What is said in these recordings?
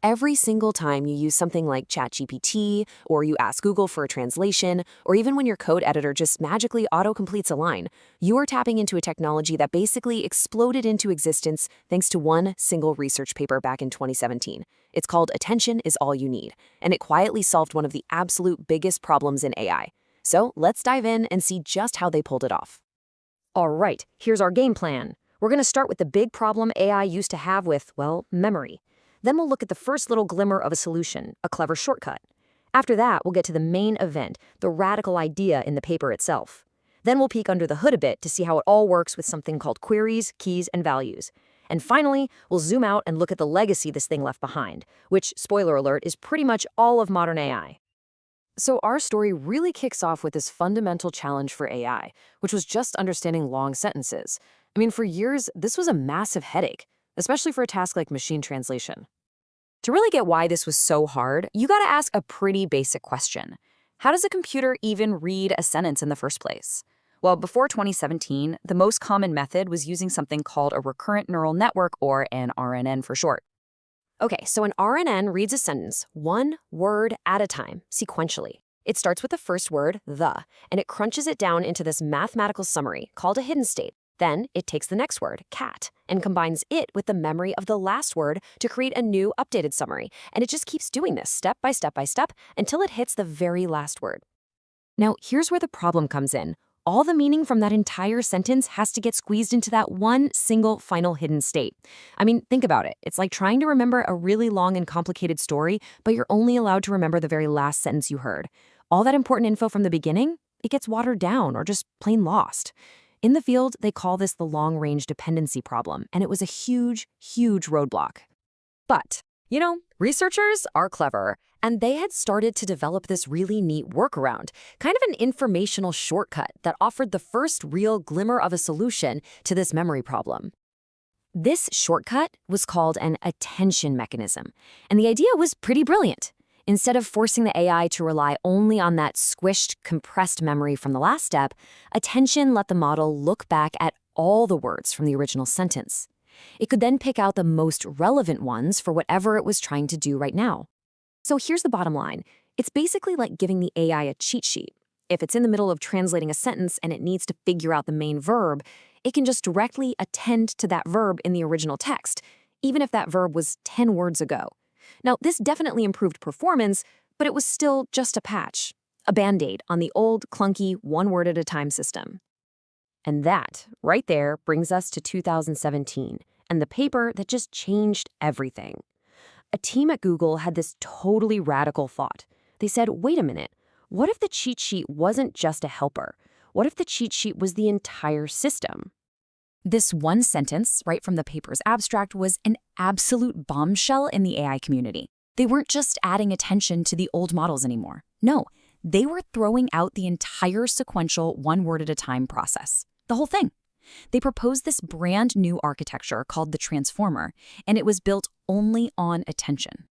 Every single time you use something like ChatGPT, or you ask Google for a translation, or even when your code editor just magically auto-completes a line, you are tapping into a technology that basically exploded into existence thanks to one single research paper back in 2017. It's called Attention is All You Need, and it quietly solved one of the absolute biggest problems in AI. So let's dive in and see just how they pulled it off. All right, here's our game plan. We're going to start with the big problem AI used to have with, well, memory. Then we'll look at the first little glimmer of a solution, a clever shortcut. After that, we'll get to the main event, the radical idea in the paper itself. Then we'll peek under the hood a bit to see how it all works with something called queries, keys, and values. And finally, we'll zoom out and look at the legacy this thing left behind, which, spoiler alert, is pretty much all of modern AI. So our story really kicks off with this fundamental challenge for AI, which was just understanding long sentences. For years, this was a massive headache, especially for a task like machine translation. To really get why this was so hard, you gotta ask a pretty basic question. How does a computer even read a sentence in the first place? Well, before 2017, the most common method was using something called a recurrent neural network, or an RNN for short. Okay, so an RNN reads a sentence one word at a time, sequentially. It starts with the first word, the, and it crunches it down into this mathematical summary called a hidden state. Then it takes the next word, cat, and combines it with the memory of the last word to create a new updated summary. And it just keeps doing this step by step by step until it hits the very last word. Now, here's where the problem comes in. All the meaning from that entire sentence has to get squeezed into that one single final hidden state. Think about it. It's like trying to remember a really long and complicated story, but you're only allowed to remember the very last sentence you heard. All that important info from the beginning, it gets watered down or just plain lost. In the field, they call this the long-range dependency problem, and it was a huge, huge roadblock. But, researchers are clever, and they had started to develop this really neat workaround, kind of an informational shortcut that offered the first real glimmer of a solution to this memory problem. This shortcut was called an attention mechanism, and the idea was pretty brilliant. Instead of forcing the AI to rely only on that squished, compressed memory from the last step, attention let the model look back at all the words from the original sentence. It could then pick out the most relevant ones for whatever it was trying to do right now. So here's the bottom line. It's basically like giving the AI a cheat sheet. If it's in the middle of translating a sentence and it needs to figure out the main verb, it can just directly attend to that verb in the original text, even if that verb was 10 words ago. Now, this definitely improved performance, but it was still just a patch, a band-aid on the old, clunky, one-word-at-a-time system. And that, right there, brings us to 2017, and the paper that just changed everything. A team at Google had this totally radical thought. They said, wait a minute, what if the cheat sheet wasn't just a helper? What if the cheat sheet was the entire system? This one sentence, right from the paper's abstract, was an absolute bombshell in the AI community. They weren't just adding attention to the old models anymore. No, they were throwing out the entire sequential one-word-at-a-time process. The whole thing. They proposed this brand new architecture called the transformer, and it was built only on attention.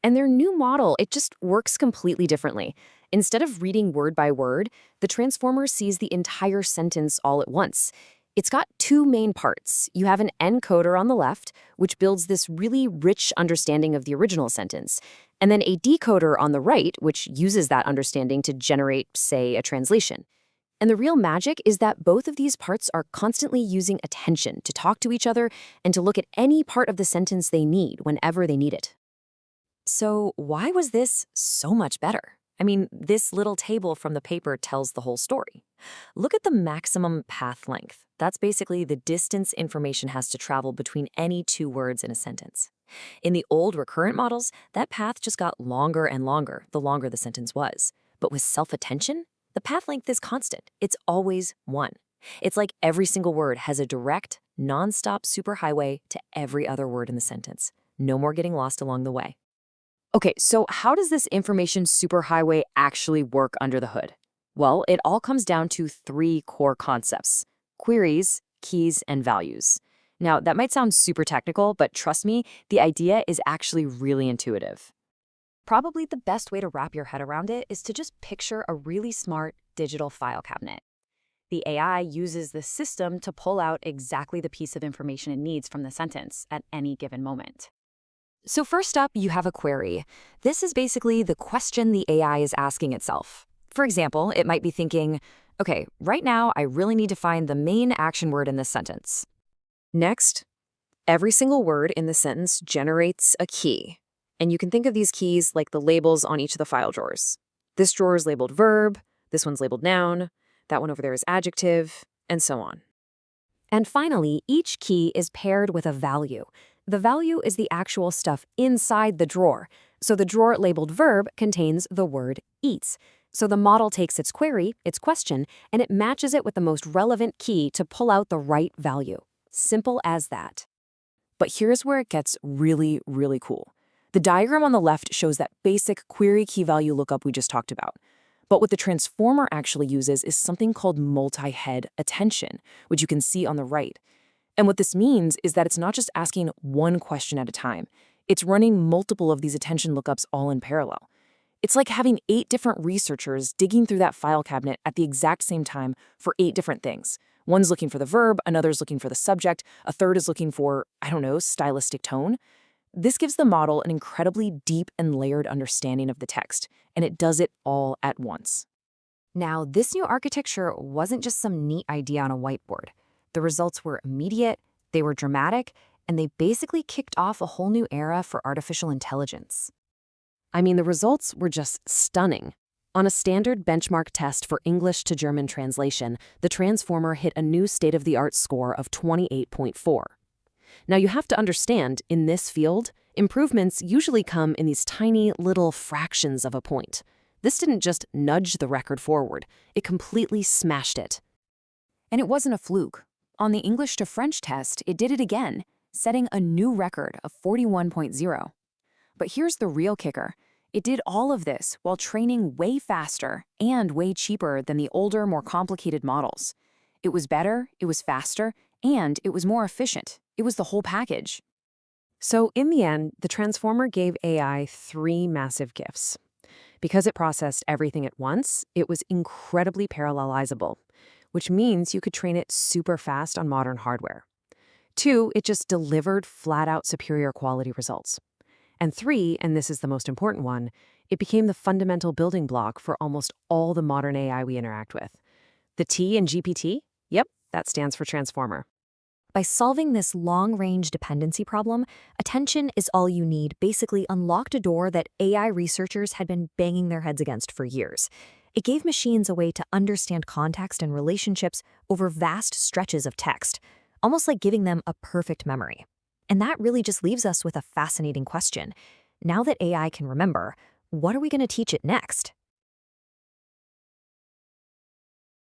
And their new model, it just works completely differently. Instead of reading word by word, the transformer sees the entire sentence all at once. It's got two main parts. You have an encoder on the left, which builds this really rich understanding of the original sentence, and then a decoder on the right, which uses that understanding to generate, say, a translation. And the real magic is that both of these parts are constantly using attention to talk to each other and to look at any part of the sentence they need whenever they need it. So why was this so much better? This little table from the paper tells the whole story. Look at the maximum path length. That's basically the distance information has to travel between any two words in a sentence. In the old recurrent models, that path just got longer and longer the longer the sentence was. But with self-attention, the path length is constant. It's always one. It's like every single word has a direct, non-stop superhighway to every other word in the sentence. No more getting lost along the way. Okay, so how does this information superhighway actually work under the hood? Well, it all comes down to three core concepts: queries, keys, and values. Now, that might sound super technical, but trust me, the idea is actually really intuitive. Probably the best way to wrap your head around it is to just picture a really smart digital file cabinet. The AI uses the system to pull out exactly the piece of information it needs from the sentence at any given moment. So first up, you have a query. This is basically the question the AI is asking itself. For example, it might be thinking, okay, right now I really need to find the main action word in this sentence. Next, every single word in the sentence generates a key. And you can think of these keys like the labels on each of the file drawers. This drawer is labeled verb, this one's labeled noun, that one over there is adjective, and so on. And finally, each key is paired with a value. The value is the actual stuff inside the drawer. So the drawer labeled verb contains the word eats. So the model takes its query, its question, and it matches it with the most relevant key to pull out the right value. Simple as that. But here's where it gets really, really cool. The diagram on the left shows that basic query key value lookup we just talked about. But what the transformer actually uses is something called multi-head attention, which you can see on the right. And what this means is that it's not just asking one question at a time. It's running multiple of these attention lookups all in parallel. It's like having 8 different researchers digging through that file cabinet at the exact same time for 8 different things. One's looking for the verb, another's looking for the subject, a third is looking for, I don't know, stylistic tone. This gives the model an incredibly deep and layered understanding of the text, and it does it all at once. Now, this new architecture wasn't just some neat idea on a whiteboard. The results were immediate, they were dramatic, and they basically kicked off a whole new era for artificial intelligence. I mean, the results were just stunning. On a standard benchmark test for English to German translation, the transformer hit a new state-of-the-art score of 28.4. Now, you have to understand, in this field, improvements usually come in these tiny little fractions of a point. This didn't just nudge the record forward, it completely smashed it. And it wasn't a fluke. On the English to French test, it did it again, setting a new record of 41.0. But here's the real kicker. It did all of this while training way faster and way cheaper than the older, more complicated models. It was better, it was faster, and it was more efficient. It was the whole package. So in the end, the transformer gave AI 3 massive gifts. Because it processed everything at once, it was incredibly parallelizable, which means you could train it super fast on modern hardware. 2, it just delivered flat-out superior quality results. And 3, and this is the most important one, it became the fundamental building block for almost all the modern AI we interact with. The T in GPT? Yep, that stands for transformer. By solving this long-range dependency problem, attention is all you need basically unlocked a door that AI researchers had been banging their heads against for years. It gave machines a way to understand context and relationships over vast stretches of text, almost like giving them a perfect memory. And that really just leaves us with a fascinating question. Now that AI can remember, what are we going to teach it next?